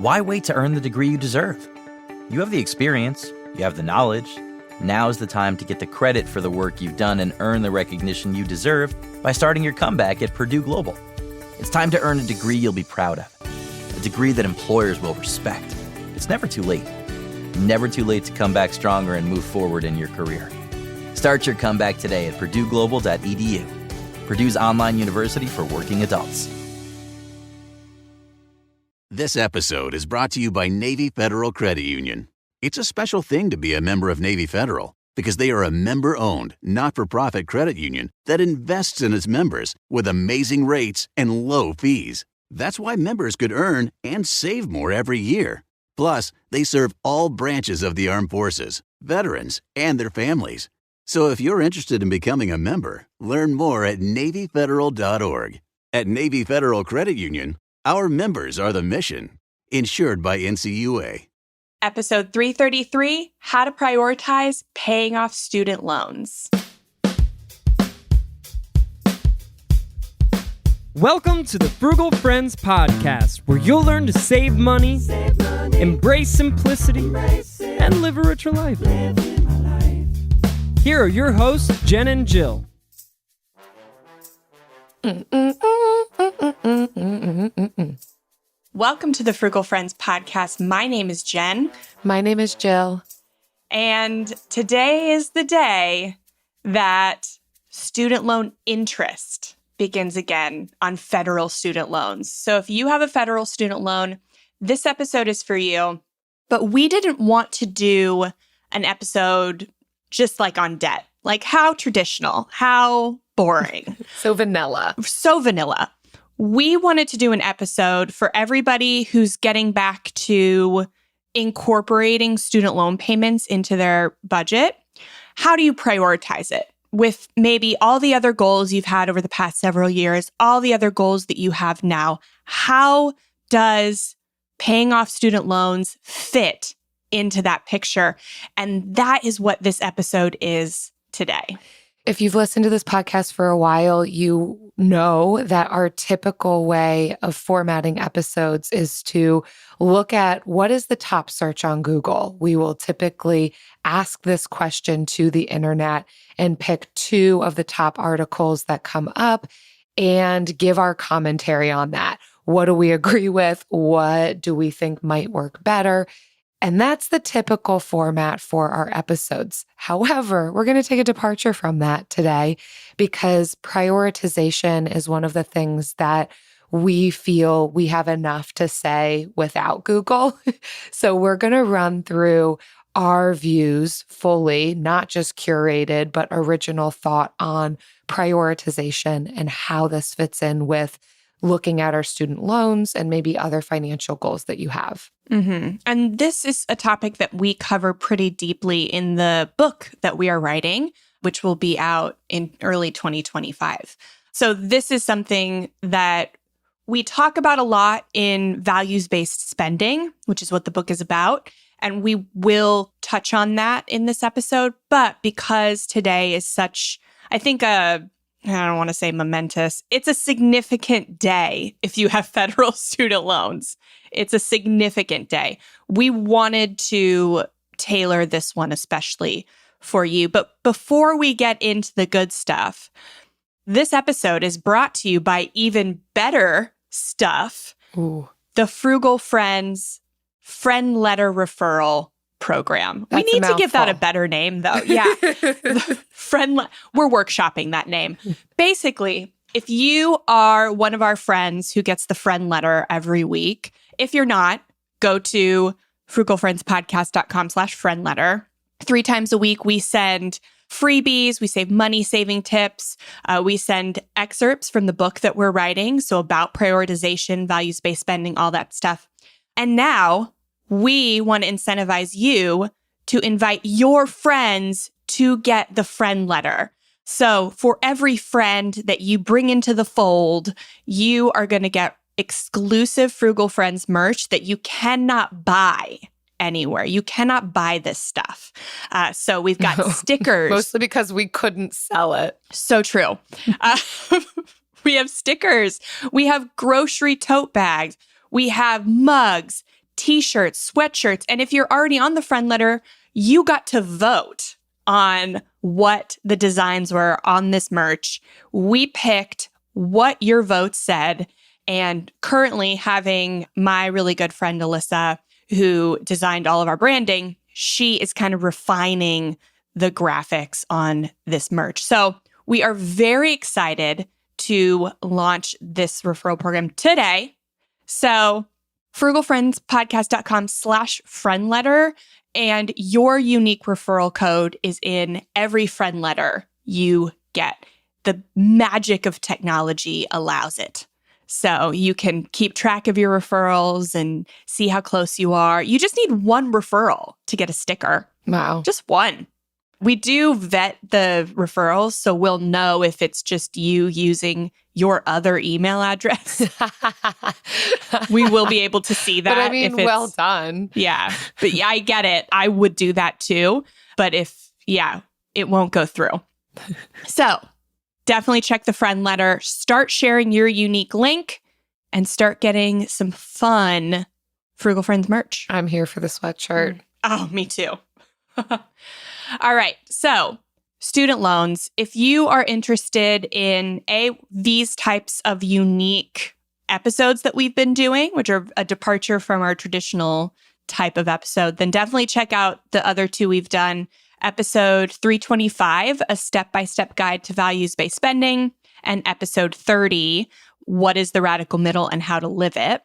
Why wait to earn the degree you deserve? You have the experience, you have the knowledge. Now's the time to get the credit for the work you've done and earn the recognition you deserve by starting your comeback at Purdue Global. It's time to earn a degree you'll be proud of, a degree that employers will respect. It's never too late. Never too late to come back stronger and move forward in your career. Start your comeback today at purdueglobal.edu, Purdue's online university for working adults. This episode is brought to you by Navy Federal Credit Union. It's a special thing to be a member of Navy Federal because they are a member-owned, not-for-profit credit union that invests in its members with amazing rates and low fees. That's why members could earn and save more every year. Plus, they serve all branches of the armed forces, veterans, and their families. So if you're interested in becoming a member, learn more at NavyFederal.org. At Navy Federal Credit Union, our members are the mission. Insured by NCUA. Episode 333, How to Prioritize Paying Off Student Loans. Welcome to the Frugal Friends podcast, where you'll learn to save money, embrace simplicity, and live a richer life. Here are your hosts, Jen and Jill. Welcome to the Frugal Friends podcast. My name is Jen. My name is Jill. And today is the day that student loan interest begins again on federal student loans. So if you have a federal student loan, this episode is for you. But we didn't want to do an episode just like on debt. Like how traditional, how boring. So vanilla. So vanilla. We wanted to do an episode for everybody who's getting back to incorporating student loan payments into their budget. How do you prioritize it with maybe all the other goals you've had over the past several years, all the other goals that you have now? How does paying off student loans fit into that picture? And that is what this episode is today. If you've listened to this podcast for a while, you know that our typical way of formatting episodes is to look at what is the top search on Google. We will typically ask this question to the internet and pick two of the top articles that come up and give our commentary on that. What do we agree with? What do we think might work better? And that's the typical format for our episodes. However, we're going to take a departure from that today because prioritization is one of the things that we feel we have enough to say without Google. So we're going to run through our views fully, not just curated, but original thought on prioritization and how this fits in with looking at our student loans and maybe other financial goals that you have. Mm-hmm. And this is a topic that we cover pretty deeply in the book that we are writing, which will be out in early 2025. So this is something that we talk about a lot in values-based spending, which is what the book is about. And we will touch on that in this episode. But because today is such, I think, I don't want to say momentous. It's a significant day if you have federal student loans. It's a significant day. We wanted to tailor this one especially for you. But before we get into the good stuff, this episode is brought to you by even better stuff. Ooh. The Frugal Friends Friend Letter Referral Program. That's we need to give that a mouthful. better name, though. Yeah. We're workshopping that name. Basically, if you are one of our friends who gets the friend letter every week, if you're not, go to frugalfriendspodcast.com/friend letter. 3 times a week, we send freebies, we save money saving tips, we send excerpts from the book that we're writing, so about prioritization, values-based spending, all that stuff. And now we want to incentivize you to invite your friends to get the friend letter. So for every friend that you bring into the fold, you are going to get exclusive Frugal Friends merch that you cannot buy anywhere. You cannot buy this stuff. So we've got stickers. Mostly because we couldn't sell it. So true. We have stickers. We have grocery tote bags. We have mugs, t-shirts, sweatshirts. And if you're already on the friend letter, you got to vote on what the designs were on this merch. We picked what your vote said. And currently having my really good friend, Alyssa, who designed all of our branding, she is kind of refining the graphics on this merch. So we are very excited to launch this referral program today. So frugalfriendspodcast.com/friend letter, and your unique referral code is in every friend letter you get. The magic of technology allows it. So you can keep track of your referrals and see how close you are. You just need one referral to get a sticker. Wow. Just one. We do vet the referrals, so we'll know if it's just you using your other email address. We will be able to see that. But I mean, well done. Yeah. But yeah, I get it. I would do that too. But it won't go through. So definitely check the friend letter, start sharing your unique link, and start getting some fun Frugal Friends merch. I'm here for the sweatshirt. Oh, me too. All right. So student loans, if you are interested in these types of unique episodes that we've been doing, which are a departure from our traditional type of episode, then definitely check out the other two we've done. Episode 325, a step-by-step guide to values-based spending, and episode 30, what is the radical middle and how to live it.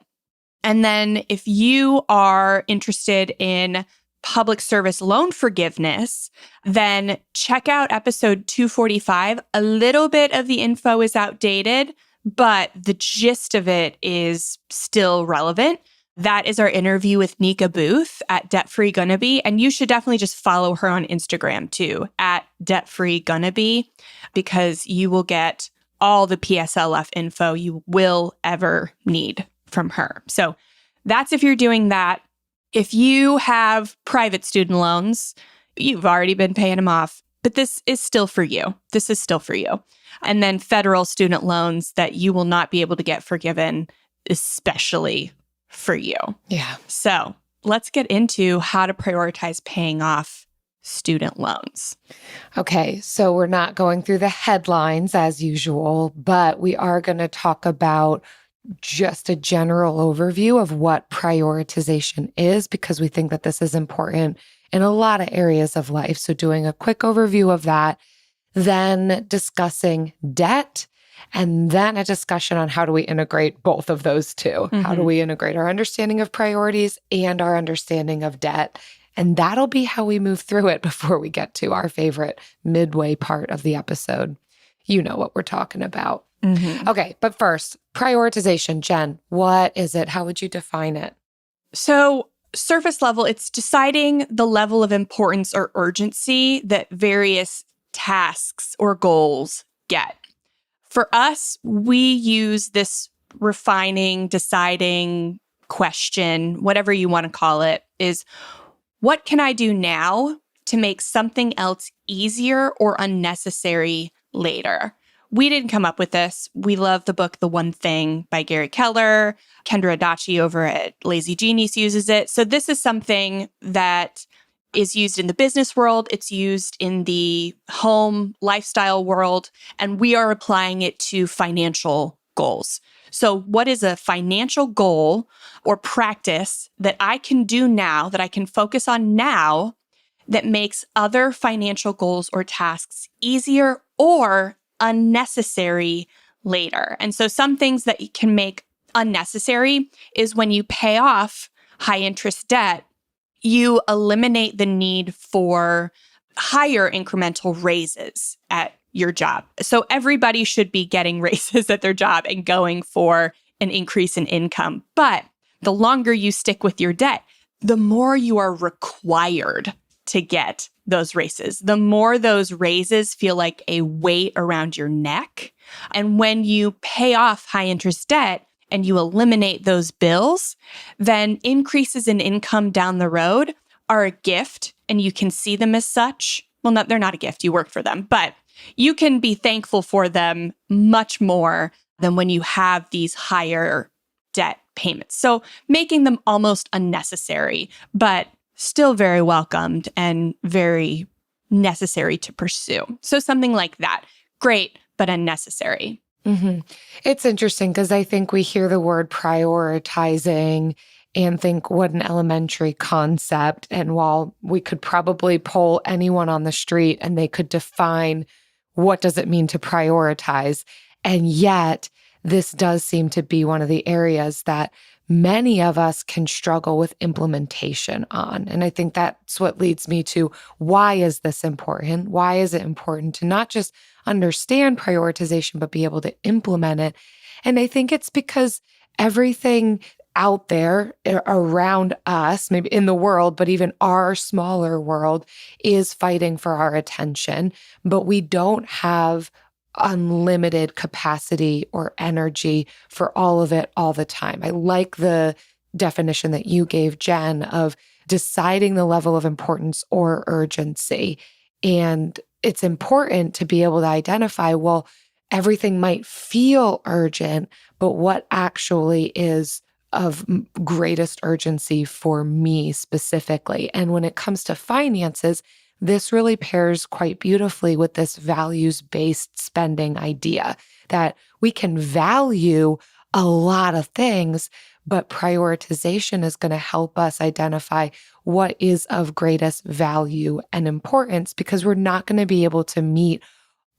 And then if you are interested in public service loan forgiveness, then check out episode 245. A little bit of the info is outdated, but the gist of it is still relevant. That is our interview with Nika Booth at Debt Free Gonna Be. And you should definitely just follow her on Instagram too, at Debt Free Gonna Be, because you will get all the PSLF info you will ever need from her. So that's if you're doing that. If you have private student loans, you've already been paying them off, but this is still for you. This is still for you. And then federal student loans that you will not be able to get forgiven, especially for you. Yeah. So let's get into how to prioritize paying off student loans. Okay, so we're not going through the headlines as usual, but we are going to talk about just a general overview of what prioritization is, because we think that this is important in a lot of areas of life. So doing a quick overview of that, then discussing debt, and then a discussion on how do we integrate both of those two? Mm-hmm. How do we integrate our understanding of priorities and our understanding of debt? And that'll be how we move through it before we get to our favorite midway part of the episode. You know what we're talking about. Mm-hmm. Okay, but first, prioritization. Jen, what is it? How would you define it? So surface level, it's deciding the level of importance or urgency that various tasks or goals get. For us, we use this refining, deciding question, whatever you want to call it, is what can I do now to make something else easier or unnecessary later? We didn't come up with this. We love the book, The One Thing by Gary Keller. Kendra Adachi over at Lazy Genius uses it. So this is something that is used in the business world. It's used in the home lifestyle world, and we are applying it to financial goals. So what is a financial goal or practice that I can do now, that I can focus on now, that makes other financial goals or tasks easier or unnecessary later? And so some things that you can make unnecessary is when you pay off high interest debt, you eliminate the need for higher incremental raises at your job. So everybody should be getting raises at their job and going for an increase in income. But the longer you stick with your debt, the more you are required to get those raises, the more those raises feel like a weight around your neck. And when you pay off high interest debt and you eliminate those bills, then increases in income down the road are a gift, and you can see them as such. Well, they're not a gift, you work for them, but you can be thankful for them much more than when you have these higher debt payments. So making them almost unnecessary, but still very welcomed and very necessary to pursue. So something like that. Great, but unnecessary. Mm-hmm. It's interesting because I think we hear the word prioritizing and think what an elementary concept. And while we could probably poll anyone on the street and they could define what does it mean to prioritize, and yet this does seem to be one of the areas that many of us can struggle with implementation on. And I think that's what leads me to, why is this important? Why is it important to not just understand prioritization, but be able to implement it? And I think it's because everything out there around us, maybe in the world, but even our smaller world, is fighting for our attention, but we don't have unlimited capacity or energy for all of it all the time. I like the definition that you gave, Jen, of deciding the level of importance or urgency. And it's important to be able to identify, well, everything might feel urgent, but what actually is of greatest urgency for me specifically. And when it comes to finances, this really pairs quite beautifully with this values-based spending idea that we can value a lot of things, but prioritization is going to help us identify what is of greatest value and importance, because we're not going to be able to meet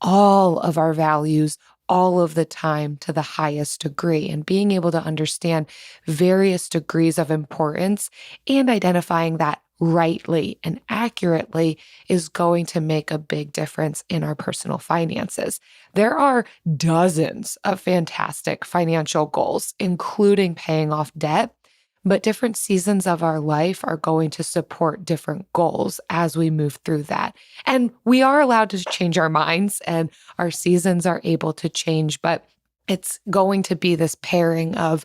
all of our values all of the time to the highest degree. And being able to understand various degrees of importance and identifying that rightly and accurately is going to make a big difference in our personal finances. There are dozens of fantastic financial goals, including paying off debt, but different seasons of our life are going to support different goals as we move through that. And we are allowed to change our minds, and our seasons are able to change, but it's going to be this pairing of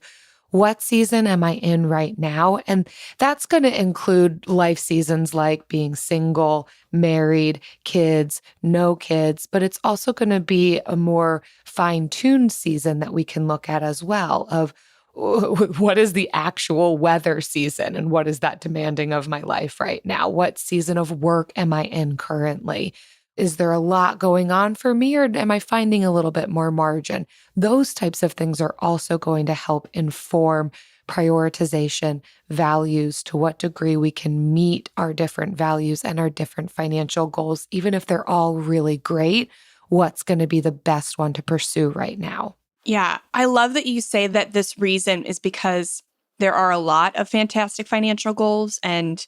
what season am I in right now? And that's going to include life seasons like being single, married, kids, no kids, but it's also going to be a more fine-tuned season that we can look at as well of what is the actual weather season and what is that demanding of my life right now? What season of work am I in currently? Is there a lot going on for me, or am I finding a little bit more margin? Those types of things are also going to help inform prioritization, values, to what degree we can meet our different values and our different financial goals, even if they're all really great. What's going to be the best one to pursue right now? Yeah, I love that you say that this reason is because there are a lot of fantastic financial goals and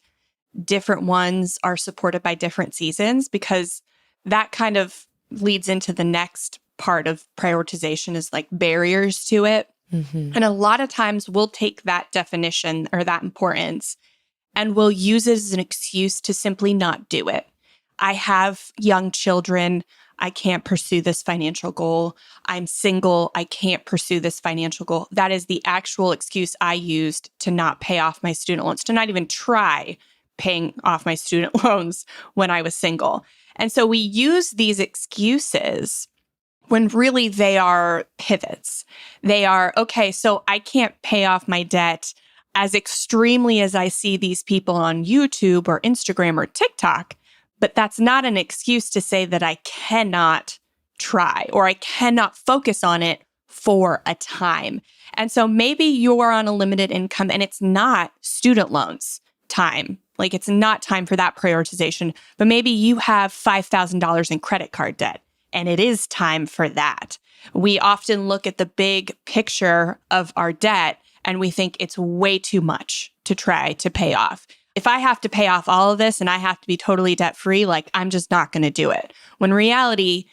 different ones are supported by different seasons, because that kind of leads into the next part of prioritization is like barriers to it. Mm-hmm. And a lot of times we'll take that definition or that importance and we'll use it as an excuse to simply not do it. I have young children. I can't pursue this financial goal. I'm single. I can't pursue this financial goal. That is the actual excuse I used to not pay off my student loans, to not even try paying off my student loans when I was single. And so we use these excuses when really they are pivots. They are, okay, so I can't pay off my debt as extremely as I see these people on YouTube or Instagram or TikTok. But that's not an excuse to say that I cannot try or I cannot focus on it for a time. And so maybe you're on a limited income and it's not student loans time. Like it's not time for that prioritization, but maybe you have $5,000 in credit card debt and it is time for that. We often look at the big picture of our debt and we think it's way too much to try to pay off. If I have to pay off all of this and I have to be totally debt-free, like I'm just not going to do it. When in reality,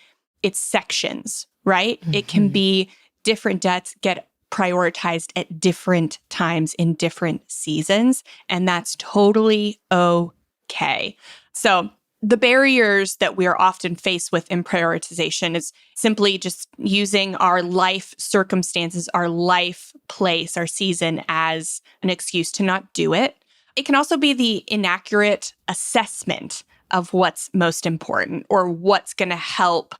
it's sections, right? Mm-hmm. It can be different debts get prioritized at different times in different seasons, and that's totally okay. So the barriers that we are often faced with in prioritization is simply just using our life circumstances, our life place, our season as an excuse to not do it. It can also be the inaccurate assessment of what's most important or what's going to help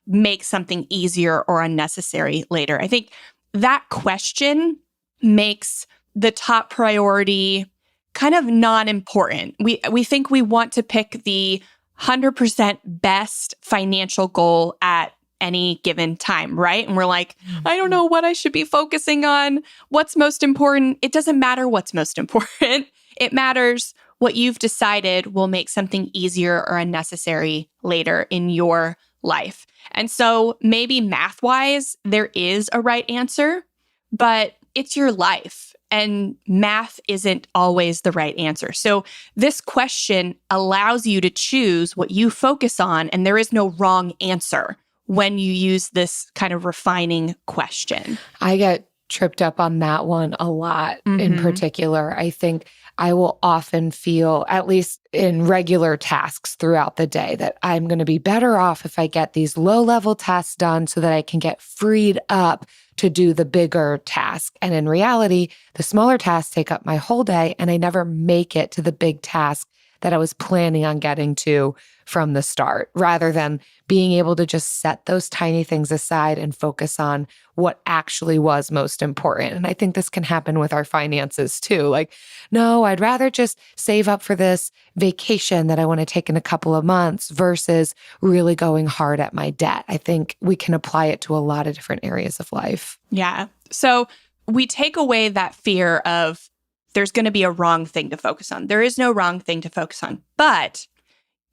make something easier or unnecessary later. I think that question makes the top priority kind of non-important. We think we want to pick the 100% best financial goal at any given time, right? And we're like, I don't know what I should be focusing on. What's most important? It doesn't matter what's most important. It matters what you've decided will make something easier or unnecessary later in your life. And so maybe math-wise, there is a right answer, but it's your life. And math isn't always the right answer. So this question allows you to choose what you focus on, and there is no wrong answer when you use this kind of refining question. I get tripped up on that one a lot in particular. I think I will often feel, at least in regular tasks throughout the day, that I'm going to be better off if I get these low-level tasks done so that I can get freed up to do the bigger task. And in reality, the smaller tasks take up my whole day, and I never make it to the big task that I was planning on getting to from the start, rather than being able to just set those tiny things aside and focus on what actually was most important. And I think this can happen with our finances too. Like, no, I'd rather just save up for this vacation that I want to take in a couple of months versus really going hard at my debt. I think we can apply it to a lot of different areas of life. Yeah. So we take away that fear of there's going to be a wrong thing to focus on. There is no wrong thing to focus on, but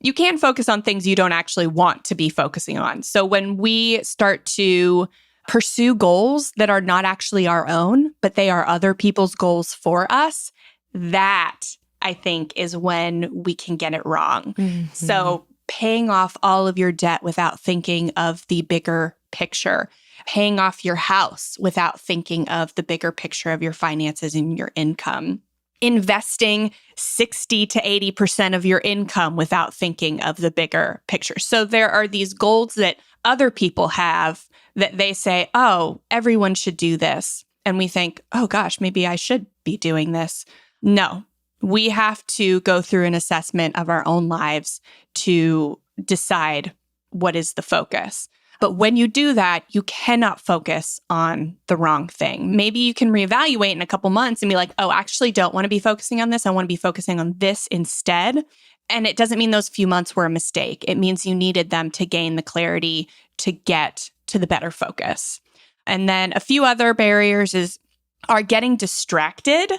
you can focus on things you don't actually want to be focusing on. So when we start to pursue goals that are not actually our own, but they are other people's goals for us, that I think is when we can get it wrong. So paying off all of your debt without thinking of the bigger picture, paying off your house without thinking of the bigger picture of your finances and your income, investing 60 to 80% of your income without thinking of the bigger picture. So there are these goals that other people have that they say, oh, everyone should do this. And we think, oh gosh, maybe I should be doing this. No, we have to go through an assessment of our own lives to decide what is the focus. But when you do that, you cannot focus on the wrong thing. Maybe you can reevaluate in a couple months and be like, oh, I actually don't want to be focusing on this. I want to be focusing on this instead. And it doesn't mean those few months were a mistake. It means you needed them to gain the clarity to get to the better focus. And then a few other barriers are getting distracted.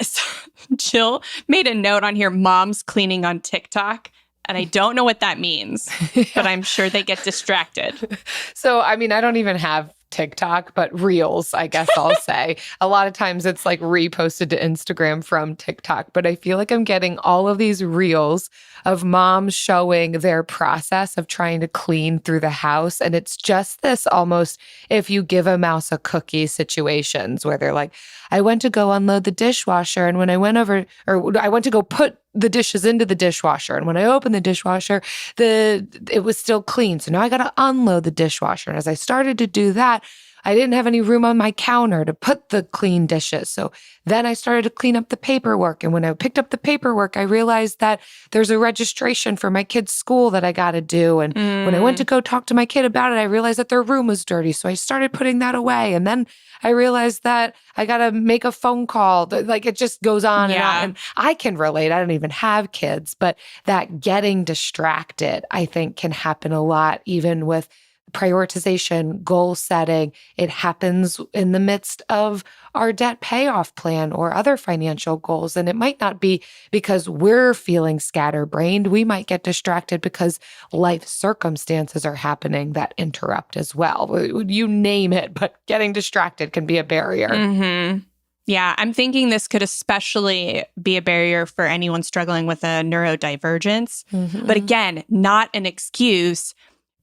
So Jill made a note on here, moms cleaning on TikTok. And I don't know what that means, but I'm sure they get distracted. So, I mean, I don't even have TikTok, but Reels, I guess I'll say. A lot of times it's like reposted to Instagram from TikTok, but I feel like I'm getting all of these Reels of moms showing their process of trying to clean through the house. And it's just this almost if you give a mouse a cookie situations where they're like, I went to go unload the dishwasher. And when I went over, or I went to go put the dishes into the dishwasher. And when I opened the dishwasher, it was still clean. So now I got to unload the dishwasher. And as I started to do that, I didn't have any room on my counter to put the clean dishes. So then I started to clean up the paperwork. And when I picked up the paperwork, I realized that there's a registration for my kid's school that I got to do. And when I went to go talk to my kid about it, I realized that their room was dirty. So I started putting that away. And then I realized that I got to make a phone call. Like it just goes on and on. And I can relate. I don't even have kids, but that getting distracted, I think, can happen a lot, even with prioritization, goal setting. It happens in the midst of our debt payoff plan or other financial goals. And it might not be because we're feeling scatterbrained. We might get distracted because life circumstances are happening that interrupt as well. You name it, but getting distracted can be a barrier. Mm-hmm. Yeah, I'm thinking this could especially be a barrier for anyone struggling with a neurodivergence. Mm-hmm. But again, not an excuse,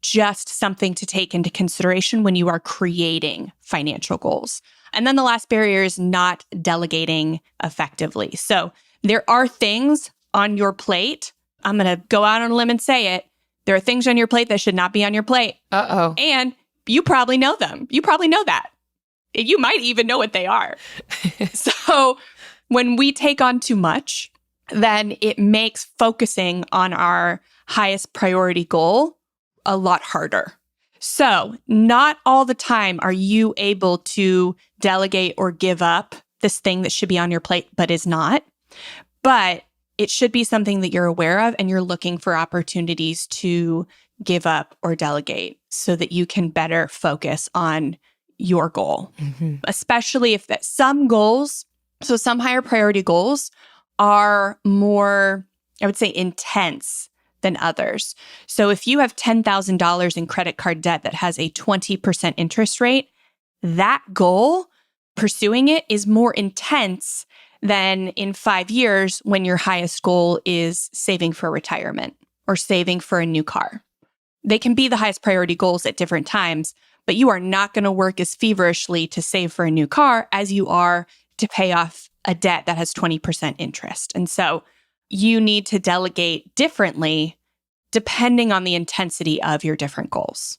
just something to take into consideration when you are creating financial goals. And then the last barrier is not delegating effectively. So there are things on your plate. I'm going to go out on a limb and say it. There are things on your plate that should not be on your plate. Uh-oh. And you probably know them. You probably know that. You might even know what they are. So when we take on too much, then it makes focusing on our highest priority goal a lot harder. So not all the time are you able to delegate or give up this thing that should be on your plate, but is not. But it should be something that you're aware of and you're looking for opportunities to give up or delegate so that you can better focus on your goal. Especially if that some goals, so some higher priority goals are more, I would say, intense than others. So if you have $10,000 in credit card debt that has a 20% interest rate, that goal, pursuing it, is more intense than in 5 years when your highest goal is saving for retirement or saving for a new car. They can be the highest priority goals at different times, but you are not going to work as feverishly to save for a new car as you are to pay off a debt that has 20% interest. And so you need to delegate differently depending on the intensity of your different goals.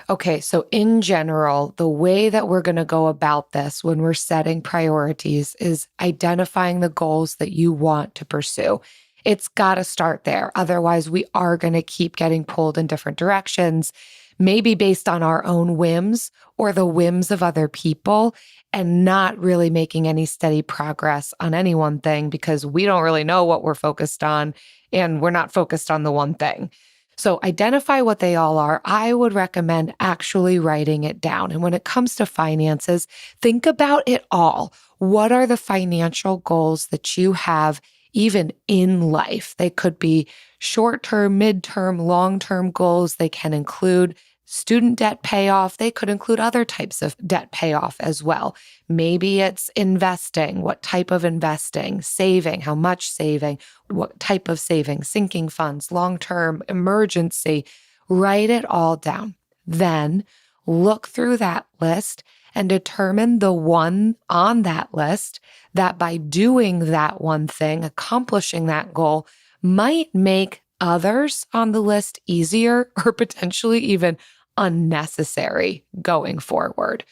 Okay, so in general, the way that we're going to go about this when we're setting priorities is identifying the goals that you want to pursue. It's got to start there. Otherwise, we are going to keep getting pulled in different directions, maybe based on our own whims or the whims of other people, and not really making any steady progress on any one thing because we don't really know what we're focused on and we're not focused on the one thing. So identify what they all are. I would recommend actually writing it down. And when it comes to finances, think about it all. What are the financial goals that you have even in life? They could be short-term, mid-term, long-term goals. They can include student debt payoff. They could include other types of debt payoff as well. Maybe it's investing. What type of investing? Saving. How much saving? What type of saving? Sinking funds, long-term, emergency. Write it all down. Then look through that list and determine the one on that list that by doing that one thing, accomplishing that goal, might make others on the list easier or potentially even unnecessary going forward.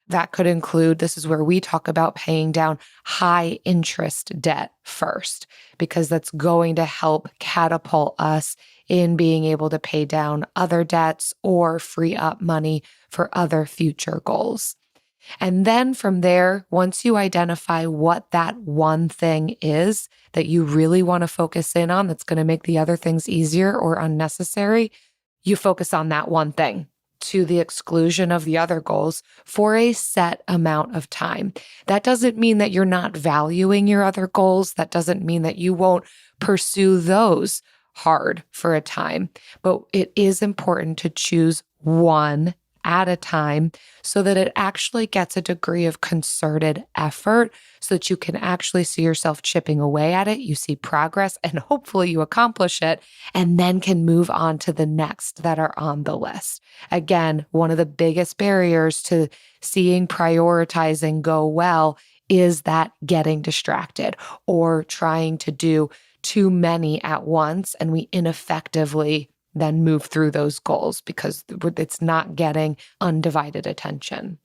That could include, this is where we talk about paying down high interest debt first, because that's going to help catapult us in being able to pay down other debts or free up money for other future goals. And then from there, once you identify what that one thing is that you really want to focus in on that's going to make the other things easier or unnecessary, you focus on that one thing to the exclusion of the other goals for a set amount of time. That doesn't mean that you're not valuing your other goals. That doesn't mean that you won't pursue those hard for a time. But it is important to choose one at a time so that it actually gets a degree of concerted effort so that you can actually see yourself chipping away at it. You see progress and hopefully you accomplish it and then can move on to the next that are on the list. Again, one of the biggest barriers to seeing prioritizing go well is that getting distracted or trying to do too many at once, and we ineffectively then move through those goals because it's not getting undivided attention.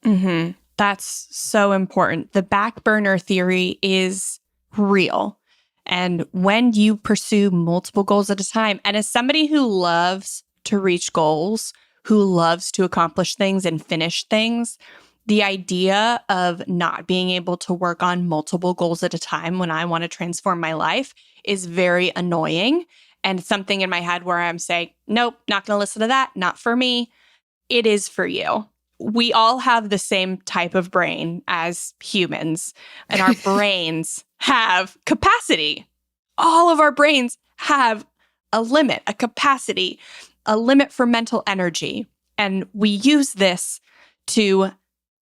That's so important. The back burner theory is real. And when you pursue multiple goals at a time, and as somebody who loves to reach goals, who loves to accomplish things and finish things, the idea of not being able to work on multiple goals at a time when I want to transform my life is very annoying. And something in my head where I'm saying, nope, not going to listen to that. Not for me. It is for you. We all have the same type of brain as humans, and our brains have capacity. All of our brains have a limit, a capacity, a limit for mental energy. And we use this to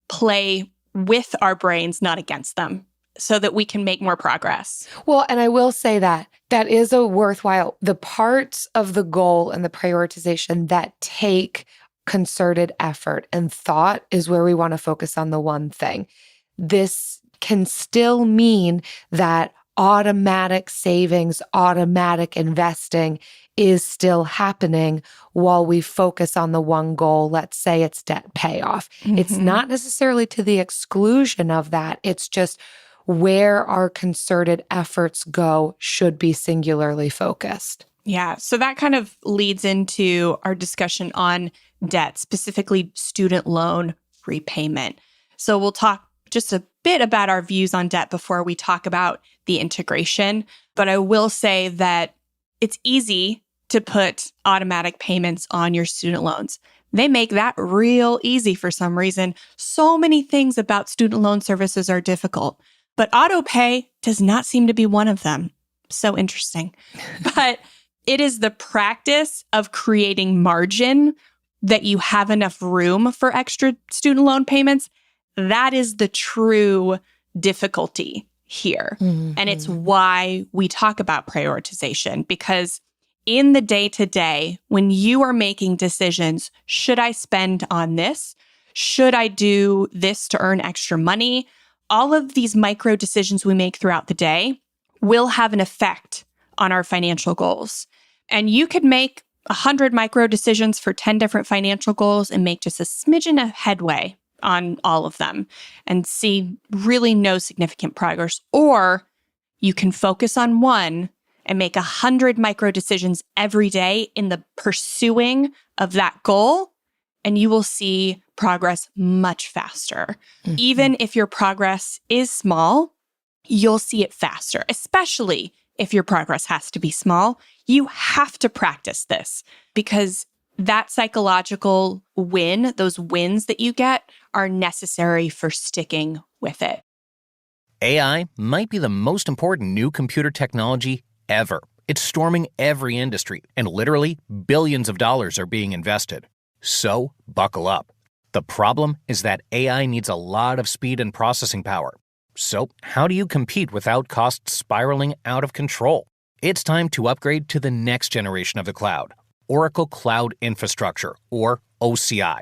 play with our brains, not against them, so that we can make more progress. Well, and I will say that is a worthwhile, the parts of the goal and the prioritization that take concerted effort and thought is where we want to focus on the one thing. This can still mean that automatic savings, automatic investing is still happening while we focus on the one goal. Let's say it's debt payoff. It's not necessarily to the exclusion of that. It's just where our concerted efforts go should be singularly focused. Yeah. So that kind of leads into our discussion on debt, specifically student loan repayment. So we'll talk just a bit about our views on debt before we talk about the integration. But I will say that it's easy to put automatic payments on your student loans. They make that real easy for some reason. So many things about student loan services are difficult, but auto pay does not seem to be one of them. So interesting. But it is the practice of creating margin that you have enough room for extra student loan payments. That is the true difficulty here. Mm-hmm. And it's why we talk about prioritization, because in the day-to-day, when you are making decisions, should I spend on this? Should I do this to earn extra money? All of these micro decisions we make throughout the day will have an effect on our financial goals. And you could make 100 micro decisions for 10 different financial goals and make just a smidgen of headway on all of them and see really no significant progress. Or you can focus on one and make 100 micro decisions every day in the pursuing of that goal, and you will see progress much faster. Mm-hmm. Even if your progress is small, you'll see it faster, especially if your progress has to be small. You have to practice this because that psychological win, those wins that you get, are necessary for sticking with it. AI might be the most important new computer technology ever. It's storming every industry, and literally billions of dollars are being invested. So, buckle up. The problem is that AI needs a lot of speed and processing power. So, how do you compete without costs spiraling out of control? It's time to upgrade to the next generation of the cloud, Oracle Cloud Infrastructure, or OCI.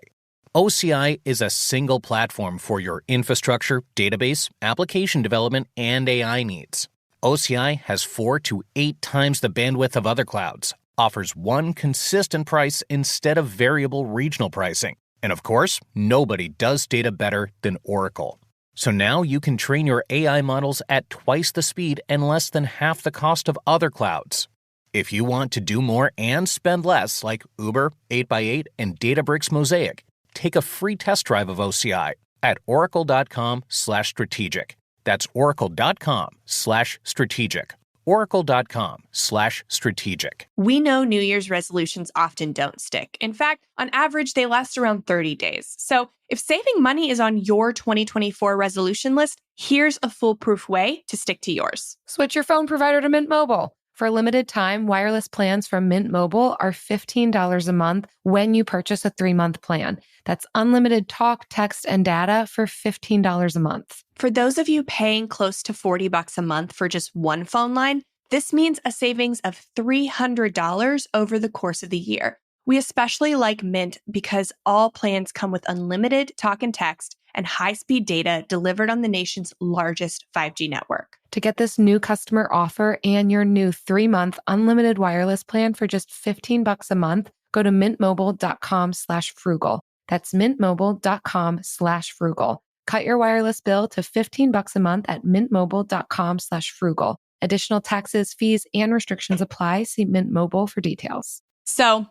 OCI is a single platform for your infrastructure, database, application development, and AI needs. OCI has 4 to 8 times the bandwidth of other clouds, offers one consistent price instead of variable regional pricing. And of course, nobody does data better than Oracle. So now you can train your AI models at twice the speed and less than half the cost of other clouds. If you want to do more and spend less, like Uber, 8x8, and Databricks Mosaic, take a free test drive of OCI at oracle.com/strategic. That's oracle.com/strategic. oracle.com/strategic. We know New Year's resolutions often don't stick. In fact, on average, they last around 30 days. So if saving money is on your 2024 resolution list, here's a foolproof way to stick to yours. Switch your phone provider to Mint Mobile. For a limited time, wireless plans from Mint Mobile are $15 a month when you purchase a 3-month plan. That's unlimited talk, text, and data for $15 a month. For those of you paying close to $40 a month for just one phone line, this means a savings of $300 over the course of the year. We especially like Mint because all plans come with unlimited talk and text and high-speed data delivered on the nation's largest 5G network. To get this new customer offer and your new 3-month unlimited wireless plan for just $15 a month, go to mintmobile.com/frugal. That's mintmobile.com/frugal. Cut your wireless bill to $15 a month at mintmobile.com/frugal. Additional taxes, fees, and restrictions apply. See Mint Mobile for details. So,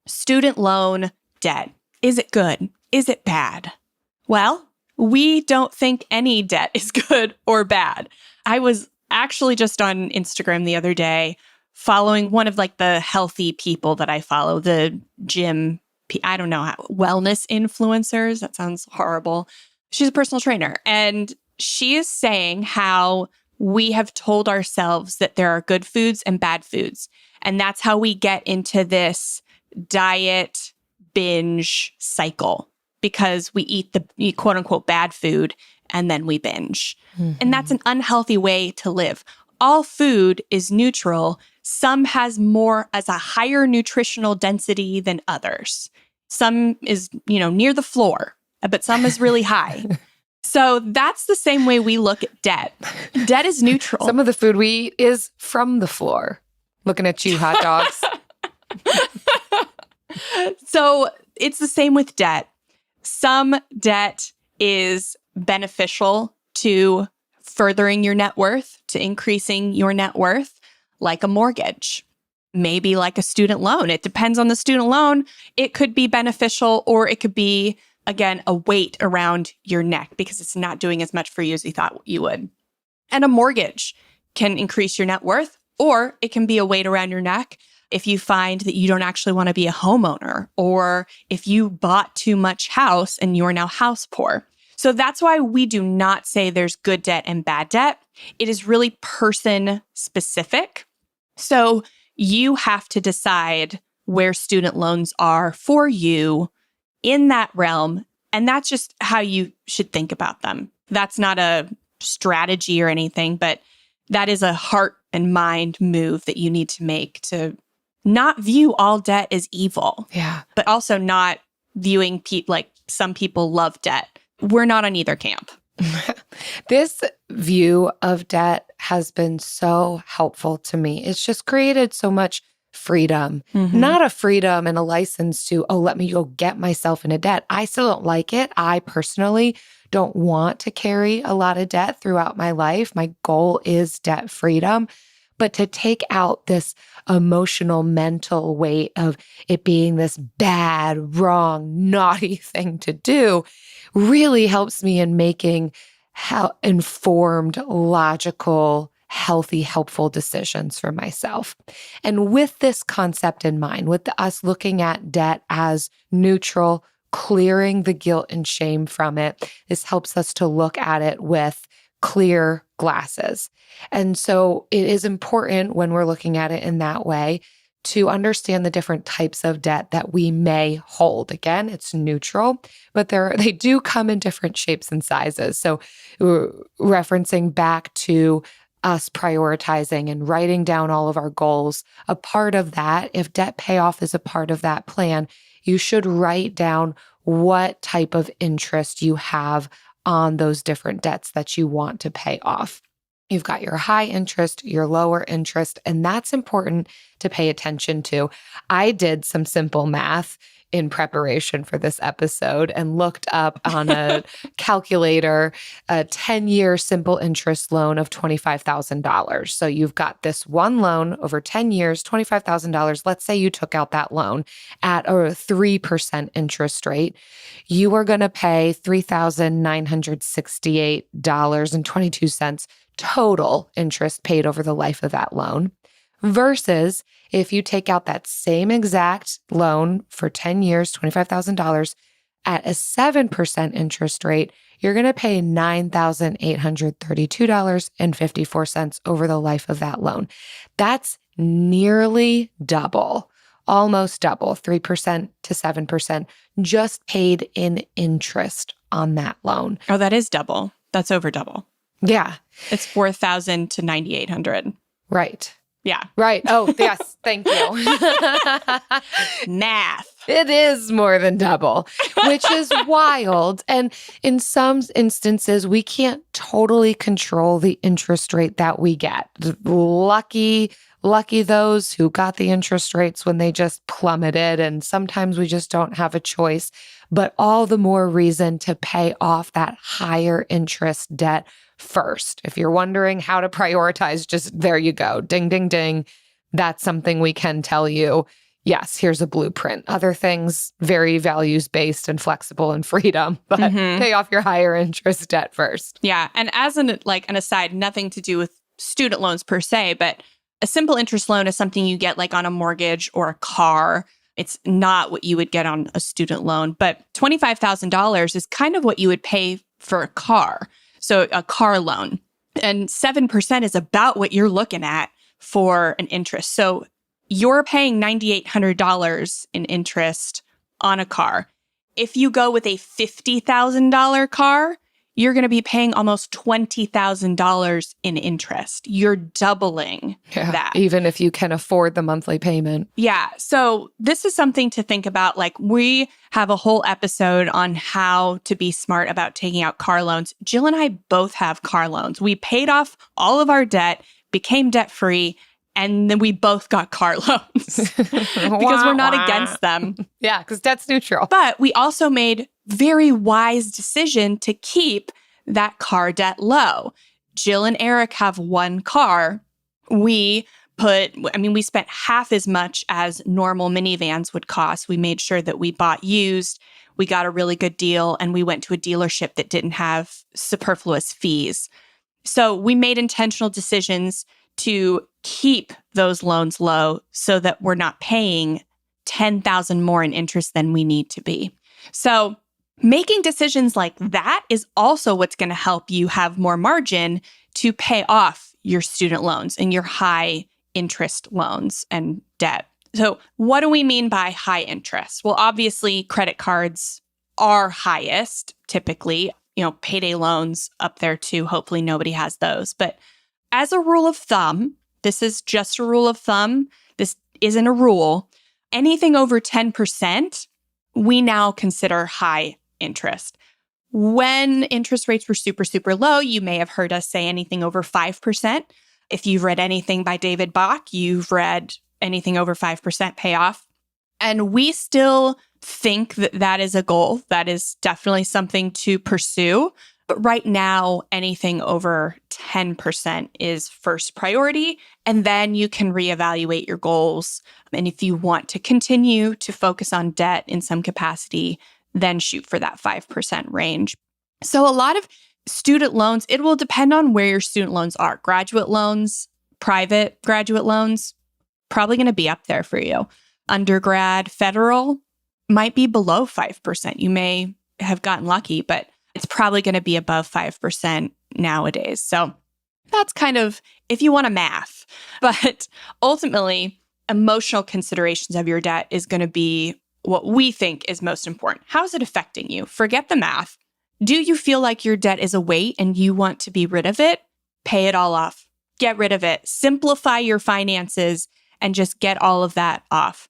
student loan debt. Is it good? Is it bad? Well, we don't think any debt is good or bad. I was actually just on Instagram the other day following one of the healthy people that I follow, the gym, I don't know, wellness influencers. That sounds horrible. She's a personal trainer, and she is saying how we have told ourselves that there are good foods and bad foods. And that's how we get into this diet binge cycle, because we eat the quote unquote bad food and then we binge. Mm-hmm. And that's an unhealthy way to live. All food is neutral. Some has a higher nutritional density than others. Some is, near the floor, but some is really high. So that's the same way we look at debt. Debt is neutral. Some of the food we eat is from the floor. Looking at you, hot dogs. So it's the same with debt. Some debt is beneficial to furthering your net worth, to increasing your net worth, like a mortgage. maybe like a student loan. It depends on the student loan. It could be beneficial, or it could be, again, a weight around your neck because it's not doing as much for you as you thought you would. And a mortgage can increase your net worth, or it can be a weight around your neck if you find that you don't actually want to be a homeowner, or if you bought too much house and you're now house poor. So that's why we do not say there's good debt and bad debt. It is really person specific. So you have to decide where student loans are for you in that realm. And that's just how you should think about them. That's not a strategy or anything, but that is a heart and mind move that you need to make to not view all debt as evil. Yeah. But also not viewing like some people love debt. We're not on either camp. This view of debt has been so helpful to me. It's just created so much freedom, not a freedom and a license to, oh, let me go get myself into debt. I still don't like it. I personally don't want to carry a lot of debt throughout my life. My goal is debt freedom. But to take out this emotional, mental weight of it being this bad, wrong, naughty thing to do really helps me in making informed, logical, healthy, helpful decisions for myself. And with this concept in mind, with us looking at debt as neutral, clearing the guilt and shame from it, this helps us to look at it with clear glasses. And so it is important when we're looking at it in that way to understand the different types of debt that we may hold. Again, it's neutral, but they do come in different shapes and sizes. So referencing back to us prioritizing and writing down all of our goals, a part of that, if debt payoff is a part of that plan, you should write down what type of interest you have on those different debts that you want to pay off. You've got your high interest, your lower interest, and that's important to pay attention to. I did some simple math in preparation for this episode and looked up on a calculator a 10-year simple interest loan of $25,000. So you've got this one loan over 10 years, $25,000. Let's say you took out that loan at a 3% interest rate. You are going to pay $3,968.22 total interest paid over the life of that loan. Versus if you take out that same exact loan for 10 years, $25,000 at a 7% interest rate, you're going to pay $9,832.54 over the life of that loan. That's nearly double, almost double, 3% to 7%, just paid in interest on that loan. Oh, that is double. That's over double. Yeah. It's $4,000 to $9,800. Right. Yeah. Right. Oh, yes. Thank you. Math. It is more than double, which is wild. And in some instances, we can't totally control the interest rate that we get. Lucky those who got the interest rates when they just plummeted. And sometimes we just don't have a choice. But all the more reason to pay off that higher interest debt first. If you're wondering how to prioritize, just there you go. Ding, ding, ding. That's something we can tell you. Yes, here's a blueprint. Other things, very values-based and flexible and freedom, but pay off your higher interest debt first. Yeah. And as an aside, nothing to do with student loans per se, but a simple interest loan is something you get like on a mortgage or a car. It's not what you would get on a student loan, but $25,000 is kind of what you would pay for a car. So a car loan, and 7% is about what you're looking at for an interest. So you're paying $9,800 in interest on a car. If you go with a $50,000 car, you're going to be paying almost $20,000 in interest. You're doubling that. Even if you can afford the monthly payment. Yeah. So this is something to think about. Like, we have a whole episode on how to be smart about taking out car loans. Jill and I both have car loans. We paid off all of our debt, became debt-free, and then we both got car loans because we're not against them. Yeah, because debt's neutral. But we also made very wise decision to keep that car debt low. Jill and Eric have one car. We we spent half as much as normal minivans would cost. We made sure that we bought used, we got a really good deal, and we went to a dealership that didn't have superfluous fees. So we made intentional decisions to keep those loans low so that we're not paying $10,000 more in interest than we need to be. So making decisions like that is also what's going to help you have more margin to pay off your student loans and your high interest loans and debt. So what do we mean by high interest? Well, obviously, credit cards are highest typically, payday loans up there too. Hopefully nobody has those. But as a rule of thumb, this is just a rule of thumb. This isn't a rule. Anything over 10%, we now consider high interest. When interest rates were super, super low, you may have heard us say anything over 5%. If you've read anything by David Bach, you've read anything over 5% payoff. And we still think that that is a goal. That is definitely something to pursue. But right now, anything over 10% is first priority. And then you can reevaluate your goals. And if you want to continue to focus on debt in some capacity, then shoot for that 5% range. So a lot of student loans, it will depend on where your student loans are. Graduate loans, private graduate loans, probably going to be up there for you. Undergrad, federal might be below 5%. You may have gotten lucky, but it's probably going to be above 5% nowadays. So that's kind of if you want to math. But ultimately, emotional considerations of your debt is going to be what we think is most important. How is it affecting you? Forget the math. Do you feel like your debt is a weight and you want to be rid of it? Pay it all off. Get rid of it. Simplify your finances and just get all of that off.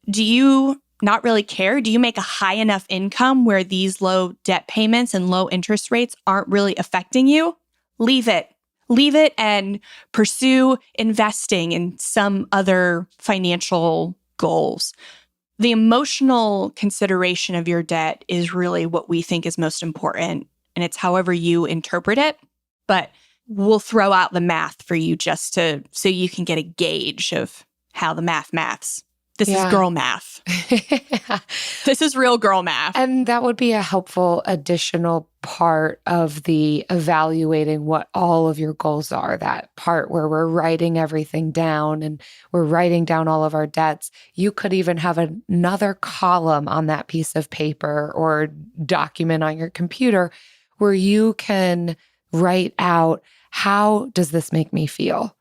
Do you not really care? Do you make a high enough income where these low debt payments and low interest rates aren't really affecting you? Leave it. Leave it and pursue investing in some other financial goals. The emotional consideration of your debt is really what we think is most important, and it's however you interpret it. But we'll throw out the math for you just so you can get a gauge of how the maths. This is girl math. This is real girl math. And that would be a helpful additional part of the evaluating what all of your goals are, that part where we're writing everything down and we're writing down all of our debts. You could even have another column on that piece of paper or document on your computer where you can write out, how does this make me feel?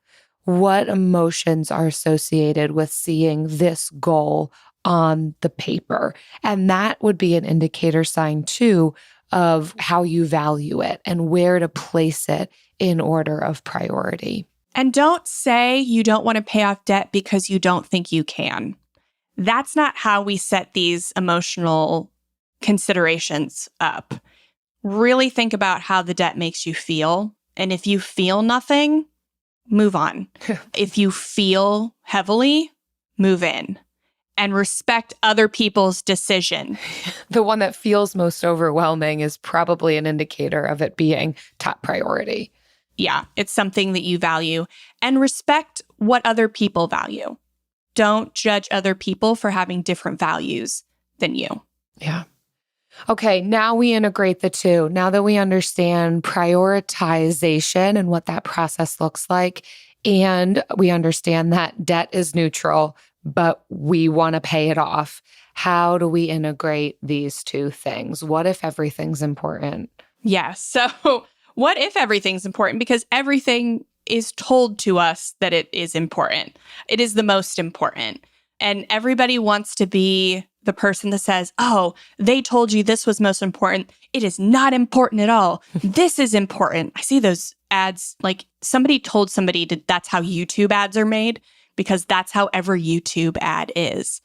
What emotions are associated with seeing this goal on the paper? And that would be an indicator sign too of how you value it and where to place it in order of priority. And don't say you don't want to pay off debt because you don't think you can. That's not how we set these emotional considerations up. Really think about how the debt makes you feel. And if you feel nothing, move on. If you feel heavily, move in and respect other people's decision. The one that feels most overwhelming is probably an indicator of it being top priority. Yeah, it's something that you value, and respect what other people value. Don't judge other people for having different values than you. Yeah. Okay, now we integrate the two. Now that we understand prioritization and what that process looks like, and we understand that debt is neutral, but we want to pay it off, how do we integrate these two things? What if everything's important? Yeah, so what if everything's important? Because everything is told to us that it is important. It is the most important. And everybody wants to be the person that says, oh, they told you this was most important. It is not important at all. This is important. I see those ads, like somebody told somebody that's how YouTube ads are made, because that's how every YouTube ad is.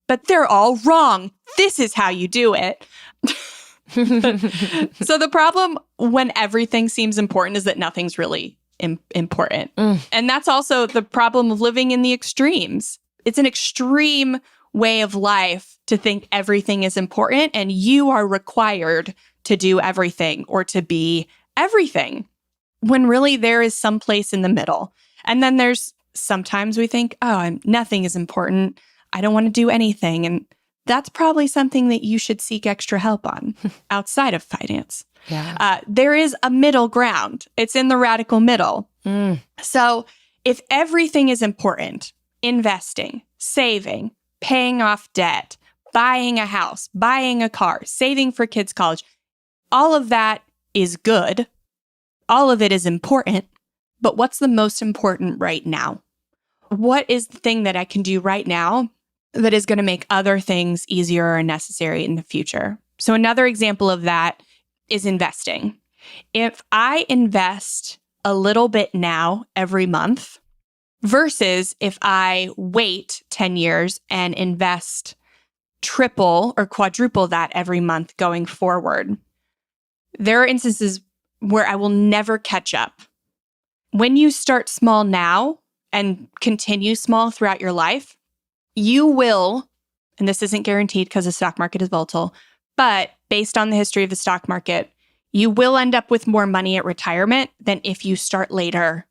But they're all wrong. This is how you do it. So the problem when everything seems important is that nothing's really important. And that's also the problem of living in the extremes. It's an extreme way of life to think everything is important and you are required to do everything or to be everything, when really there is some place in the middle. And then there's sometimes we think, oh, nothing is important. I don't want to do anything. And that's probably something that you should seek extra help on outside of finance. Yeah. There is a middle ground. It's in the radical middle. So if everything is important, investing, saving, paying off debt, buying a house, buying a car, saving for kids' college, all of that is good. All of it is important. But what's the most important right now? What is the thing that I can do right now that is going to make other things easier or necessary in the future? So another example of that is investing. If I invest a little bit now every month versus if I wait 10 years and invest triple or quadruple that every month going forward, there are instances where I will never catch up. When you start small now and continue small throughout your life, you will, and this isn't guaranteed because the stock market is volatile, but based on the history of the stock market, you will end up with more money at retirement than if you start later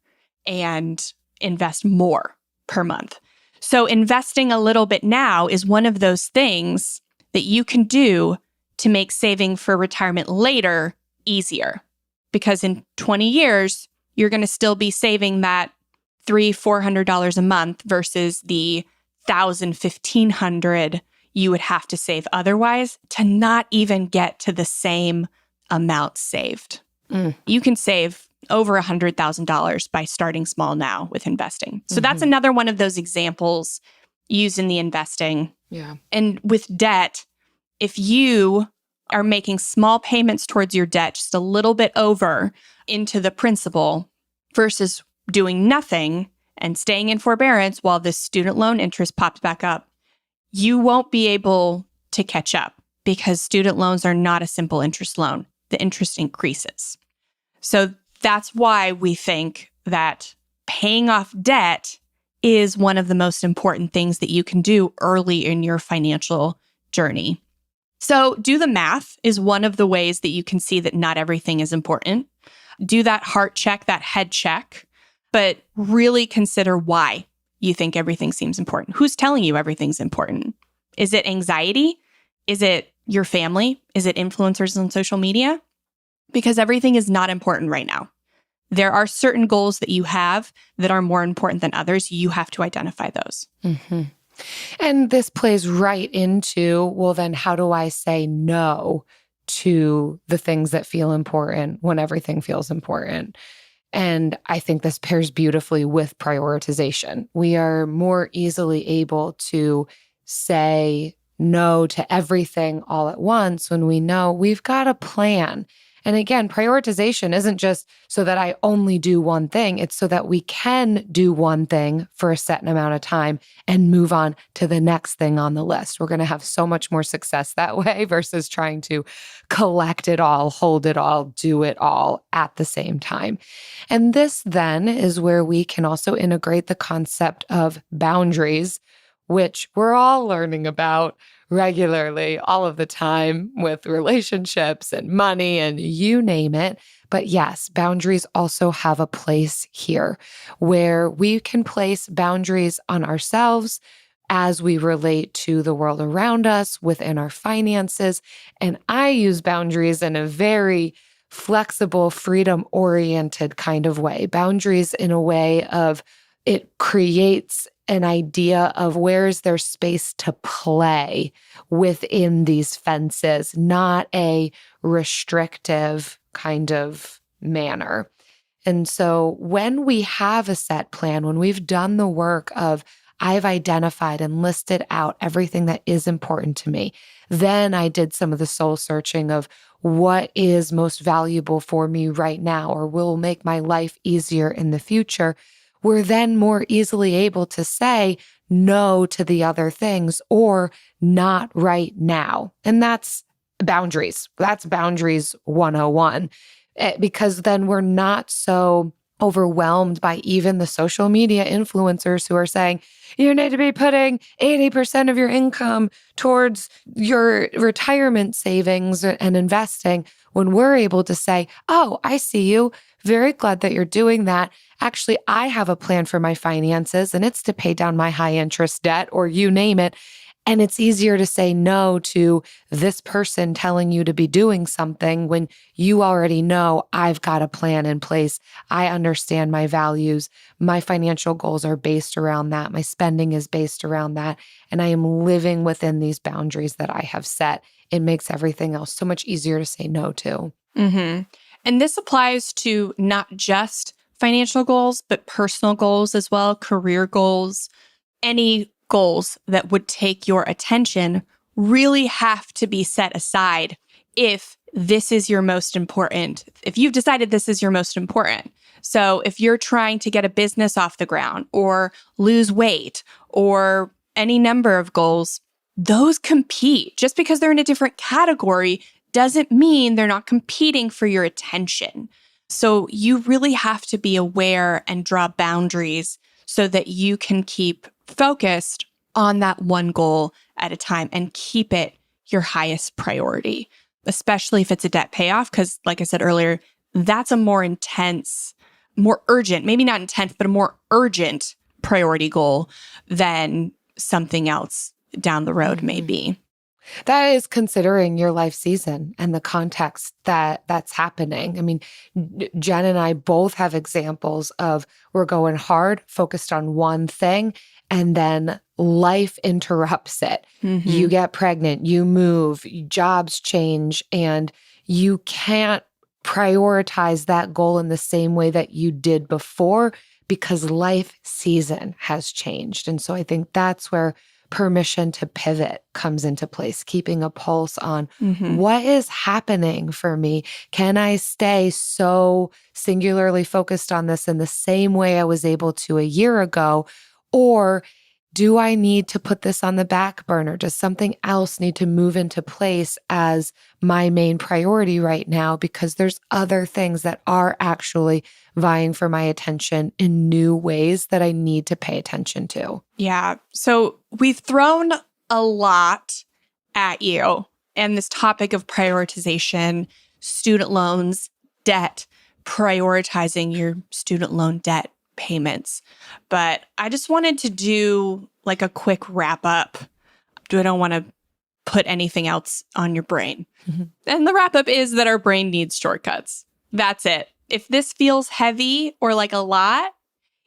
and invest more per month. So investing a little bit now is one of those things that you can do to make saving for retirement later easier. Because in 20 years, you're going to still be saving that $300-$400 a month versus the $1,000-$1,500 you would have to save otherwise to not even get to the same amount saved. You can save over $100,000 by starting small now with investing. So that's another one of those examples used in the investing. Yeah. And with debt, if you are making small payments towards your debt, just a little bit over into the principal versus doing nothing and staying in forbearance while the student loan interest pops back up, you won't be able to catch up because student loans are not a simple interest loan. The interest increases. So that's why we think that paying off debt is one of the most important things that you can do early in your financial journey. So do the math is one of the ways that you can see that not everything is important. Do that heart check, that head check, but really consider why you think everything seems important. Who's telling you everything's important? Is it anxiety? Is it your family? Is it influencers on social media? Because everything is not important right now. There are certain goals that you have that are more important than others. You have to identify those. And this plays right into, well, then how do I say no to the things that feel important when everything feels important? And I think this pairs beautifully with prioritization. We are more easily able to say no to everything all at once when we know we've got a plan. And again, prioritization isn't just so that I only do one thing. It's so that we can do one thing for a set amount of time and move on to the next thing on the list. We're going to have so much more success that way versus trying to collect it all, hold it all, do it all at the same time. And this then is where we can also integrate the concept of boundaries, which we're all learning about regularly all of the time with relationships and money and you name it. But yes, boundaries also have a place here where we can place boundaries on ourselves as we relate to the world around us within our finances. And I use boundaries in a very flexible, freedom-oriented kind of way. Boundaries in a way of it creates an idea of where is there space to play within these fences, not a restrictive kind of manner. And so when we have a set plan, when we've done the work of I've identified and listed out everything that is important to me, then I did some of the soul searching of what is most valuable for me right now or will make my life easier in the future. We're then more easily able to say no to the other things or not right now. And that's boundaries. That's boundaries 101. Because then we're not so overwhelmed by even the social media influencers who are saying, you need to be putting 80% of your income towards your retirement savings and investing, when we're able to say, oh, I see you. Very glad that you're doing that. Actually, I have a plan for my finances, and it's to pay down my high interest debt, or you name it. And it's easier to say no to this person telling you to be doing something when you already know I've got a plan in place. I understand my values. My financial goals are based around that. My spending is based around that. And I am living within these boundaries that I have set. It makes everything else so much easier to say no to. Mm-hmm. And this applies to not just financial goals, but personal goals as well, career goals, any goals that would take your attention really have to be set aside if this is your most important, if you've decided this is your most important. So if you're trying to get a business off the ground or lose weight or any number of goals, those compete. Just because they're in a different category doesn't mean they're not competing for your attention. So you really have to be aware and draw boundaries so that you can keep focused on that one goal at a time and keep it your highest priority, especially if it's a debt payoff. Because like I said earlier, that's a more intense, more urgent, maybe not intense, but a more urgent priority goal than something else down the road may be. That is considering your life season and the context that's happening. I mean, Jen and I both have examples of we're going hard, focused on one thing, and then life interrupts it. Mm-hmm. You get pregnant, you move, jobs change, and you can't prioritize that goal in the same way that you did before because life season has changed. And so I think that's where permission to pivot comes into place, keeping a pulse on what is happening for me. Can I stay so singularly focused on this in the same way I was able to a year ago? Or do I need to put this on the back burner? Does something else need to move into place as my main priority right now? Because there's other things that are actually vying for my attention in new ways that I need to pay attention to. Yeah. So we've thrown a lot at you and this topic of prioritization, student loans, debt, prioritizing your student loan debt payments. But I just wanted to do like a quick wrap up. I don't want to put anything else on your brain. And the wrap up is that our brain needs shortcuts. That's it. If this feels heavy or like a lot,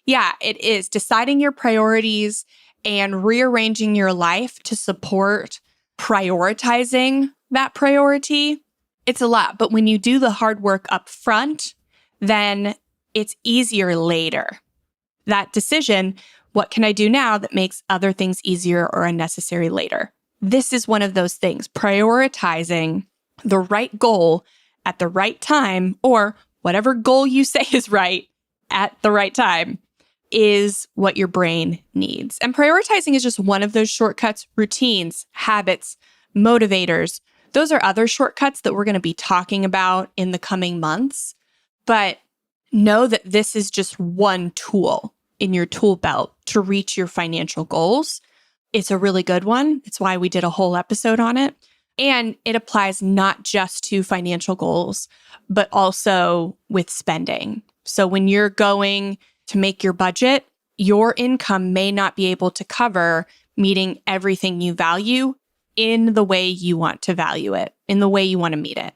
yeah, it is. Deciding your priorities and rearranging your life to support prioritizing that priority, it's a lot. But when you do the hard work up front, then it's easier later. That decision, what can I do now that makes other things easier or unnecessary later? This is one of those things. Prioritizing the right goal at the right time, or whatever goal you say is right at the right time, is what your brain needs. And prioritizing is just one of those shortcuts. Routines, habits, motivators. Those are other shortcuts that we're going to be talking about in the coming months. But know that this is just one tool in your tool belt to reach your financial goals. It's a really good one. It's why we did a whole episode on it. And it applies not just to financial goals, but also with spending. So when you're going to make your budget, your income may not be able to cover meeting everything you value in the way you want to value it, in the way you want to meet it.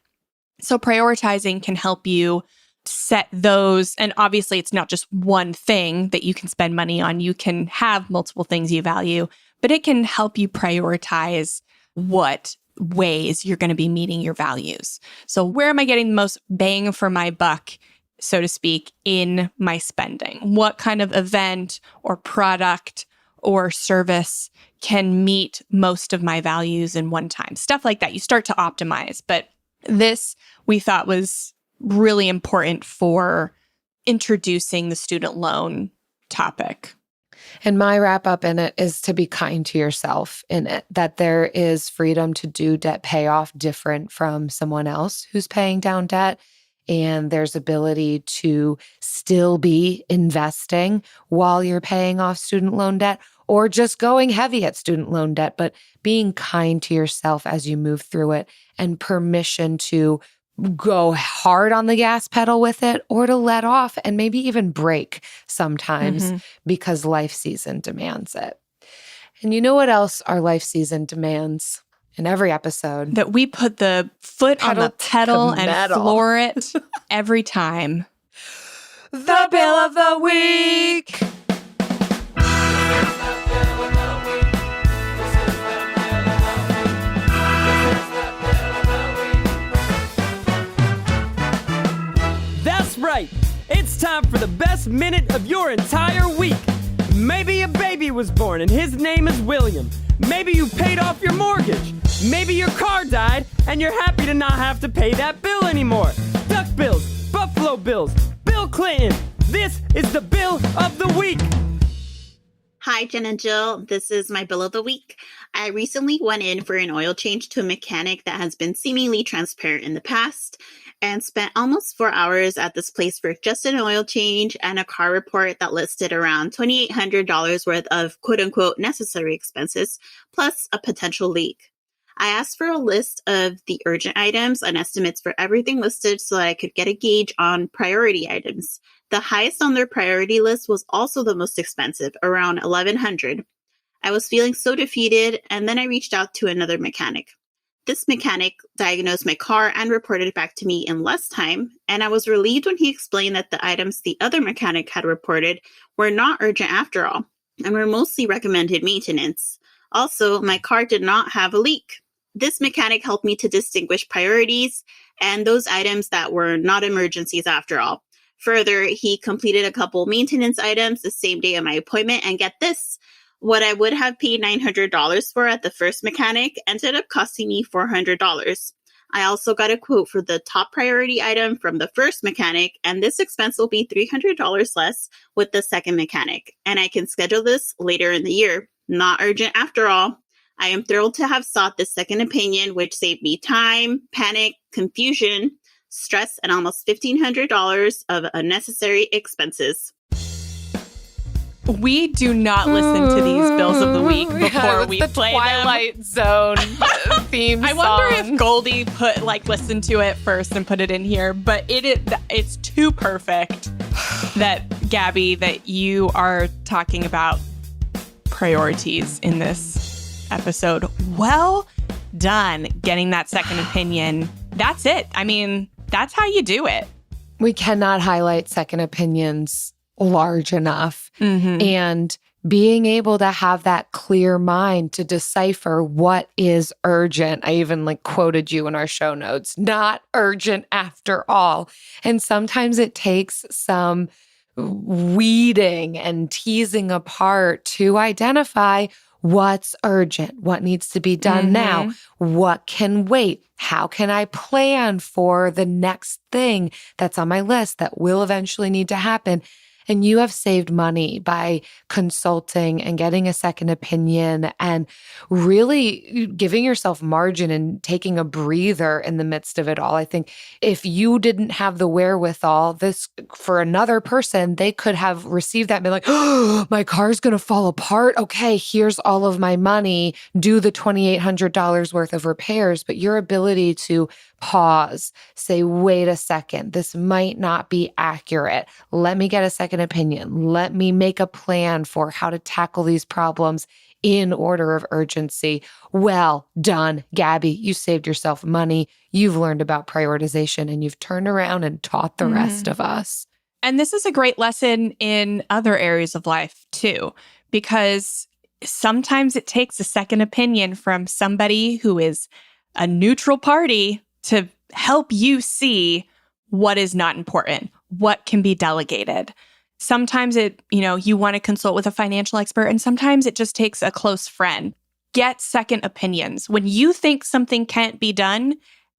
So prioritizing can help you set those, and obviously it's not just one thing that you can spend money on. You can have multiple things you value, but it can help you prioritize what ways you're going to be meeting your values. So where am I getting the most bang for my buck, so to speak, in my spending? What kind of event or product or service can meet most of my values in one time? Stuff like that. You start to optimize. But this we thought was really important for introducing the student loan topic. And my wrap up in it is to be kind to yourself in it, that there is freedom to do debt payoff different from someone else who's paying down debt. and there's ability to still be investing while you're paying off student loan debt, or just going heavy at student loan debt, but being kind to yourself as you move through it, and permission to go hard on the gas pedal with it, or to let off and maybe even break sometimes because life season demands it. And you know what else our life season demands? In every episode, that we put the foot on the pedal and floor it every time. The bill of the week. That's right. It's time for the best minute of your entire week. Maybe a baby was born and his name is William. Maybe you paid off your mortgage. Maybe your car died and you're happy to not have to pay that bill anymore. Duck bills, Buffalo Bills, Bill Clinton. This is the bill of the week. Hi, Jen and Jill. This is my bill of the week. I recently went in for an oil change to a mechanic that has been seemingly transparent in the past, and spent almost 4 hours at this place for just an oil change and a car report that listed around $2,800 worth of quote-unquote necessary expenses, plus a potential leak. I asked for a list of the urgent items and estimates for everything listed so that I could get a gauge on priority items. The highest on their priority list was also the most expensive, around $1,100. I was feeling so defeated, and then I reached out to another mechanic. This mechanic diagnosed my car and reported it back to me in less time, and I was relieved when he explained that the items the other mechanic had reported were not urgent after all, and were mostly recommended maintenance. Also, my car did not have a leak. This mechanic helped me to distinguish priorities and those items that were not emergencies after all. Further, he completed a couple maintenance items the same day of my appointment, and get this, what I would have paid $900 for at the first mechanic ended up costing me $400. I also got a quote for the top priority item from the first mechanic, and this expense will be $300 less with the second mechanic, and I can schedule this later in the year. Not urgent after all. I am thrilled to have sought this second opinion, which saved me time, panic, confusion, stress, and almost $1,500 of unnecessary expenses. We do not listen to these bills of the week before we the play Twilight Zone theme them. song. I wonder if Goldie listened to it first and put it in here, but it's too perfect that, Gabby, that you are talking about priorities in this episode. Well done getting that second opinion. That's it. I mean, that's how you do it. We cannot highlight second opinions large enough. And being able to have that clear mind to decipher what is urgent. I even quoted you in our show notes, not urgent after all. And sometimes it takes some weeding and teasing apart to identify what's urgent, what needs to be done now, what can wait, how can I plan for the next thing that's on my list that will eventually need to happen. And you have saved money by consulting and getting a second opinion and really giving yourself margin and taking a breather in the midst of it all. I think if you didn't have the wherewithal, this for another person, they could have received that and been like, oh, my car's going to fall apart. Okay, here's all of my money. Do the $2,800 worth of repairs. But your ability to pause, say, wait a second, this might not be accurate. Let me get a second opinion. Let me make a plan for how to tackle these problems in order of urgency. Well done, Gabby. You saved yourself money. You've learned about prioritization, and you've turned around and taught the rest of us. And this is a great lesson in other areas of life too, because sometimes it takes a second opinion from somebody who is a neutral party to help you see what is not important, what can be delegated. Sometimes you want to consult with a financial expert, and sometimes it just takes a close friend. Get second opinions. When you think something can't be done,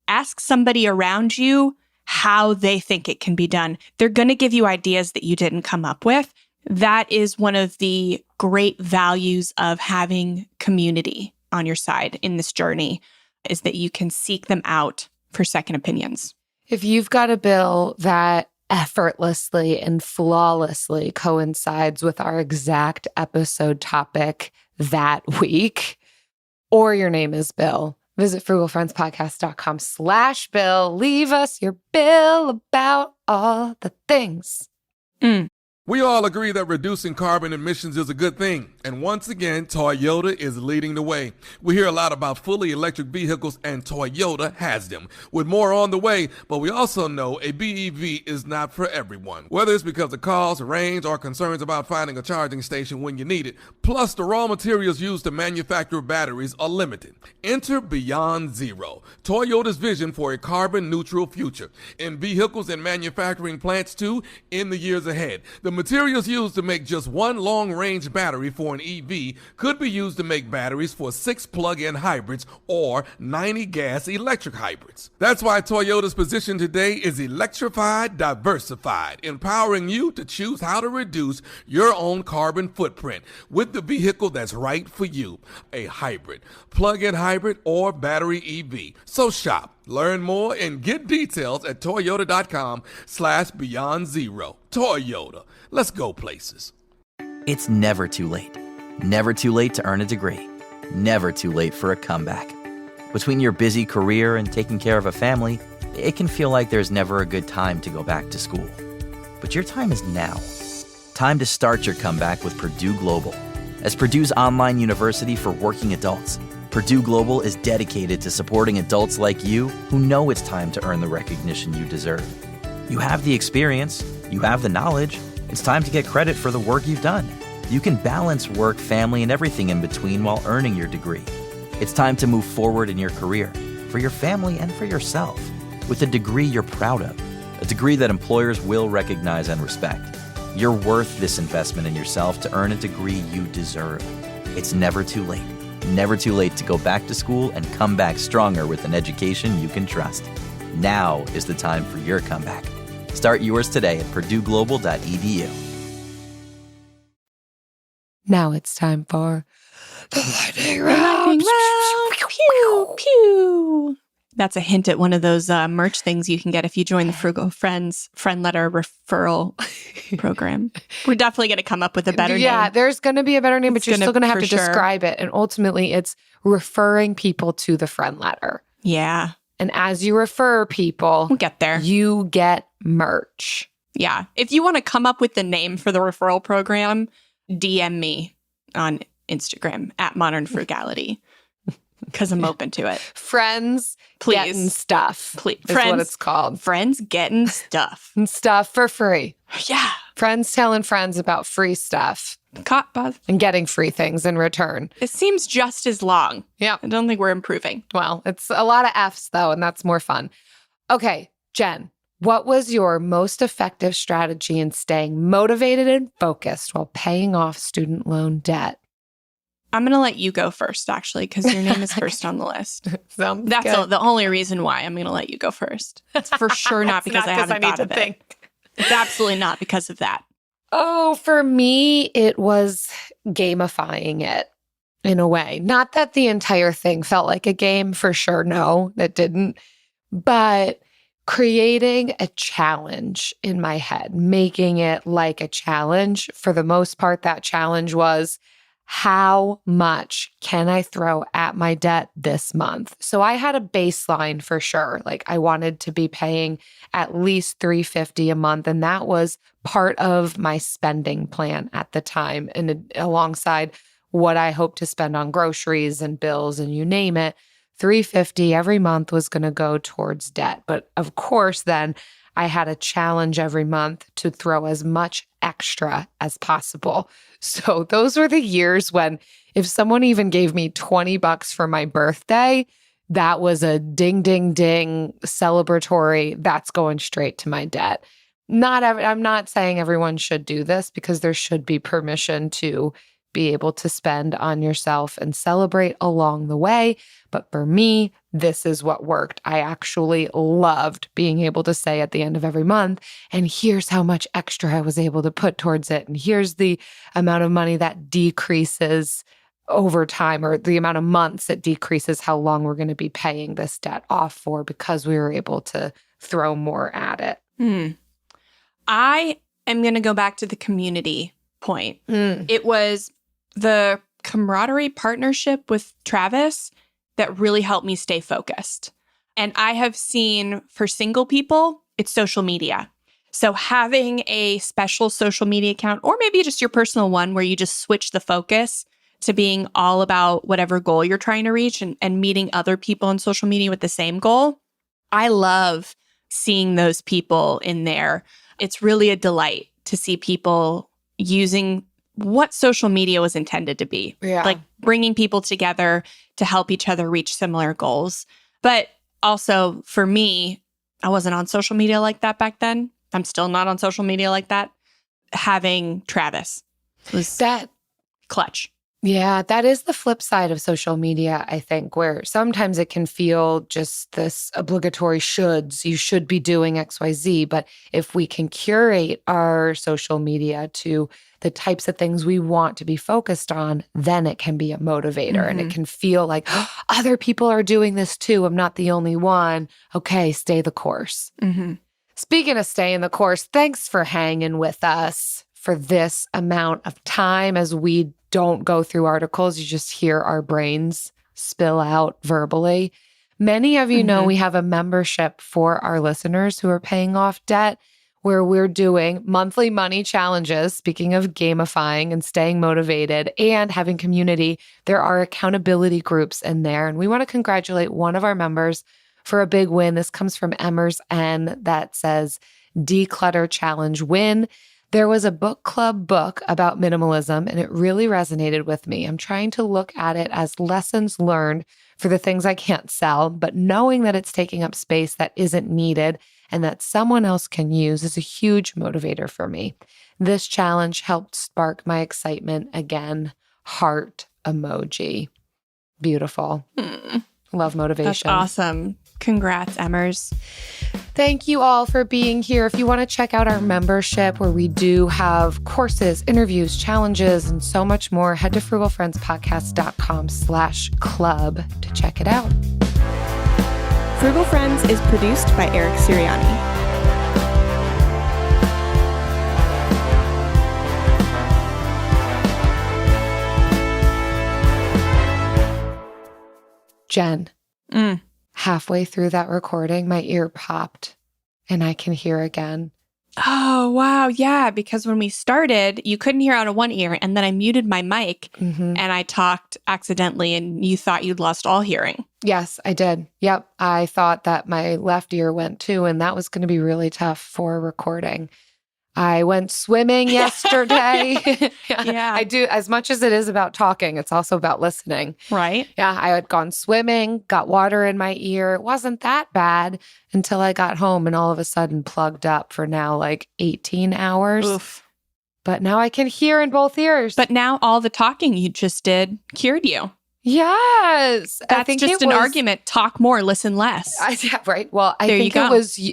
ask somebody around you how they think it can be done. They're going to give you ideas that you didn't come up with. That is one of the great values of having community on your side in this journey, is that you can seek them out for second opinions. If you've got a bill that effortlessly and flawlessly coincides with our exact episode topic that week, or your name is Bill, visit frugalfriendspodcast.com/bill. Leave us your bill about all the things. We all agree that reducing carbon emissions is a good thing. And once again, Toyota is leading the way. We hear a lot about fully electric vehicles, and Toyota has them, with more on the way. But we also know a BEV is not for everyone, whether it's because of cost, range, or concerns about finding a charging station when you need it. Plus, the raw materials used to manufacture batteries are limited. Enter Beyond Zero, Toyota's vision for a carbon-neutral future, in vehicles and manufacturing plants too, in the years ahead. The materials used to make just one long-range battery for an EV could be used to make batteries for 6 plug-in hybrids or 90 gas-electric hybrids. That's why Toyota's position today is electrified, diversified, empowering you to choose how to reduce your own carbon footprint with the vehicle that's right for you, a hybrid, plug-in hybrid, or battery EV. So shop, learn more, and get details at toyota.com/beyondzero. Toyota. Let's go places. It's never too late. Never too late to earn a degree. Never too late for a comeback. Between your busy career and taking care of a family, it can feel like there's never a good time to go back to school. But your time is now. Time to start your comeback with Purdue Global. As Purdue's online university for working adults, Purdue Global is dedicated to supporting adults like you who know it's time to earn the recognition you deserve. You have the experience, you have the knowledge. It's time to get credit for the work you've done. You can balance work, family, and everything in between while earning your degree. It's time to move forward in your career, for your family and for yourself, with a degree you're proud of, a degree that employers will recognize and respect. You're worth this investment in yourself to earn a degree you deserve. It's never too late. Never too late to go back to school and come back stronger with an education you can trust. Now is the time for your comeback. Start yours today at purdueglobal.edu. Now it's time for the lightning round. Lightning round. Pew, pew. That's a hint at one of those merch things you can get if you join the Frugal Friends friend letter referral program. We're definitely going to come up with a better name. Yeah, there's going to be a better name, but you're still going to have to for sure describe it. And ultimately, it's referring people to the friend letter. Yeah. And as you refer people, We'll get there. you get merch. Yeah. If you want to come up with the name for the referral program, DM me on Instagram at Modern Frugality because I'm open to it. Friends Please. getting stuff. Please. Is what it's called. Friends getting stuff. And stuff for free. Yeah. Friends telling friends about free stuff and getting free things in return. It seems just as long. Yeah. I don't think we're improving. Well, it's a lot of F's though, and that's more fun. Okay, Jen, what was your most effective strategy in staying motivated and focused while paying off student loan debt? I'm going to let you go first, actually, because your name is first on the list. Sounds That's good. the only reason why I'm going to let you go first. It's for sure not because I haven't thought of it. It's absolutely not because of that. Oh, for me, it was gamifying it in a way. Not that the entire thing felt like a game, for sure. No, it didn't. But creating a challenge in my head, making it like a challenge. For the most part, that challenge was, how much can I throw at my debt this month? So I had a baseline for sure. Like I wanted to be paying at least $350 a month. And that was part of my spending plan at the time. And alongside what I hoped to spend on groceries and bills and you name it, $350 every month was going to go towards debt. But of course, then I had a challenge every month to throw as much extra as possible. So those were the years when if someone even gave me $20 for my birthday, that was a ding, ding, ding celebratory. That's going straight to my debt. I'm not saying everyone should do this because there should be permission to be able to spend on yourself and celebrate along the way. But for me, this is what worked. I actually loved being able to say at the end of every month, and here's how much extra I was able to put towards it. And here's the amount of money that decreases over time, or the amount of months it decreases how long we're going to be paying this debt off for because we were able to throw more at it. I am going to go back to the community point. It was the camaraderie partnership with Travis that really helped me stay focused. And I have seen for single people, it's social media. So having a special social media account, or maybe just your personal one where you just switch the focus to being all about whatever goal you're trying to reach and meeting other people on social media with the same goal. I love seeing those people in there. It's really a delight to see people using what social media was intended to be, like bringing people together to help each other reach similar goals. But also for me, I wasn't on social media like that back then. I'm still not on social media like that. Having Travis was that clutch. Yeah, that is the flip side of social media, I think, where sometimes it can feel just this obligatory shoulds. You should be doing XYZ. But if we can curate our social media to the types of things we want to be focused on, then it can be a motivator and it can feel like other people are doing this too. I'm not the only one. Okay, stay the course. Speaking of staying the course, thanks for hanging with us for this amount of time as we don't go through articles. You just hear our brains spill out verbally. Many of you know we have a membership for our listeners who are paying off debt where we're doing monthly money challenges. Speaking of gamifying and staying motivated and having community, there are accountability groups in there. And we want to congratulate one of our members for a big win. This comes from Emmers N that says, Declutter Challenge win. There was a book club book about minimalism, and it really resonated with me. I'm trying to look at it as lessons learned for the things I can't sell, but knowing that it's taking up space that isn't needed and that someone else can use is a huge motivator for me. This challenge helped spark my excitement again. Heart emoji. Beautiful. Love motivation. That's awesome. Congrats, Emmers. Thank you all for being here. If you want to check out our membership where we do have courses, interviews, challenges, and so much more, head to frugalfriendspodcast.com/club to check it out. Frugal Friends is produced by Eric Siriani. Jen, halfway through that recording, my ear popped and I can hear again. Oh, wow. Yeah, because when we started, you couldn't hear out of one ear, and then I muted my mic and I talked accidentally, and you thought you'd lost all hearing. Yes, I did. Yep. I thought that my left ear went too, and that was going to be really tough for recording. I went swimming yesterday. Yeah. I do. As much as it is about talking, it's also about listening. Right. Yeah. I had gone swimming, got water in my ear. It wasn't that bad until I got home and all of a sudden plugged up for now like 18 hours. Oof. But now I can hear in both ears. But now all the talking you just did cured you. Yes. That's I think just an argument. Talk more, listen less. Yeah, right. Well, I think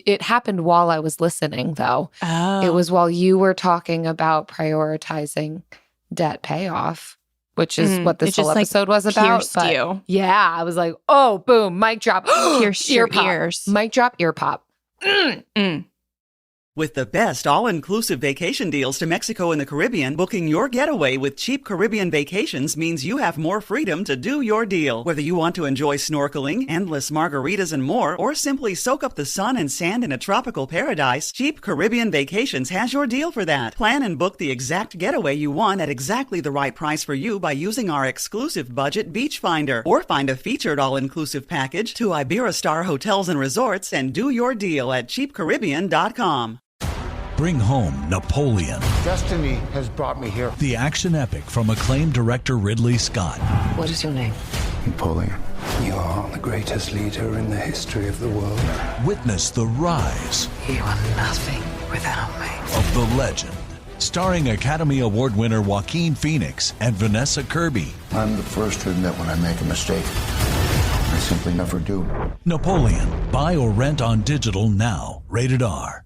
it happened while I was listening, though. Oh. It was while you were talking about prioritizing debt payoff, which is what this whole episode was about. Pierced you. Yeah, I was like, oh, boom, mic drop. Pierced your ears. Mic drop, ear pop. With the best all-inclusive vacation deals to Mexico and the Caribbean, booking your getaway with Cheap Caribbean Vacations means you have more freedom to do your deal. Whether you want to enjoy snorkeling, endless margaritas and more, or simply soak up the sun and sand in a tropical paradise, Cheap Caribbean Vacations has your deal for that. Plan and book the exact getaway you want at exactly the right price for you by using our exclusive budget Beach Finder. Or find a featured all-inclusive package to Iberostar Hotels and Resorts and do your deal at cheapcaribbean.com. Bring home Napoleon. Destiny has brought me here. The action epic from acclaimed director Ridley Scott. What is your name? Napoleon. You are the greatest leader in the history of the world. Witness the rise. You are nothing without me. Of the legend. Starring Academy Award winner Joaquin Phoenix and Vanessa Kirby. I'm the first to admit when I make a mistake. I simply never do. Napoleon. Buy or rent on digital now. Rated R.